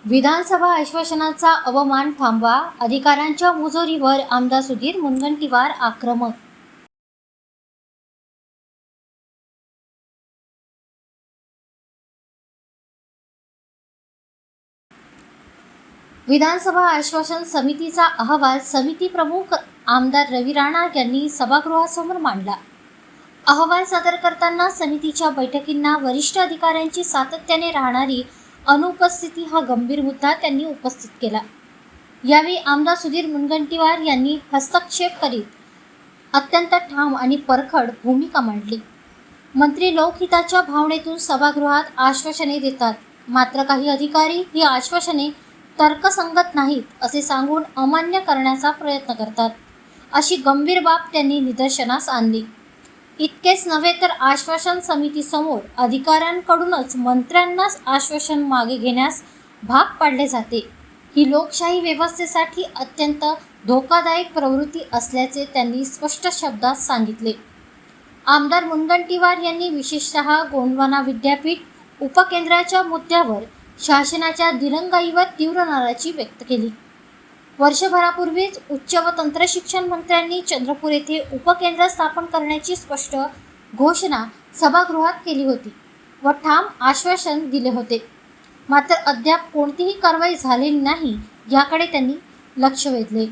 विधानसभा आश्वासनाचा अवमान थांबवा, अधिकाऱ्यांच्या मुजोरीवर आमदार सुधीर मुनगंटीवार आक्रमक. विधानसभा आश्वासन समितीचा अहवाल समिती प्रमुख आमदार रवी राणा यांनी सभागृहासमोर मांडला. अहवाल सादर करताना समितीच्या बैठकींना वरिष्ठ अधिकाऱ्यांची सातत्याने राहणारी अनुपस्थिती हा गंभीर मुद्दा त्यांनी उपस्थित केला. यावेळी आमदार सुधीर मुनगंटीवार यांनी हस्तक्षेप करीत अत्यंत ठाम आणि परखड भूमिका मांडली. मंत्री लोकहिताच्या भावनेतून सभागृहात आश्वासने देतात, मात्र काही अधिकारी ही आश्वासने तर्कसंगत नाहीत असे सांगून अमान्य करण्याचा प्रयत्न करतात, अशी गंभीर बाब त्यांनी निदर्शनास आणली. इतकेच नव्हे तर आश्वासन समितीसमोर अधिकाऱ्यांकडूनच मंत्र्यांनाच आश्वासन मागे घेण्यास भाग पाडले जाते. ही लोकशाही व्यवस्थेसाठी अत्यंत धोकादायक प्रवृत्ती असल्याचे त्यांनी स्पष्ट शब्दात सांगितले. आमदार मुनगंटीवार यांनी विशेषतः गोंडवाना विद्यापीठ उपकेंद्राच्या मुद्द्यावर शासनाच्या दिरंगाईवर तीव्र नाराजी व्यक्त केली. वर्षभरापूर्वीच उच्च व तंत्रशिक्षण मंत्र्यांनी चंद्रपूर येथे उपकेंद्र स्थापन करण्याची स्पष्ट घोषणा सभागृहात केली होती व ठाम आश्वासन दिले होते. मात्र अद्याप कोणतीही कारवाई झालेली नाही याकडे त्यांनी लक्ष वेधले.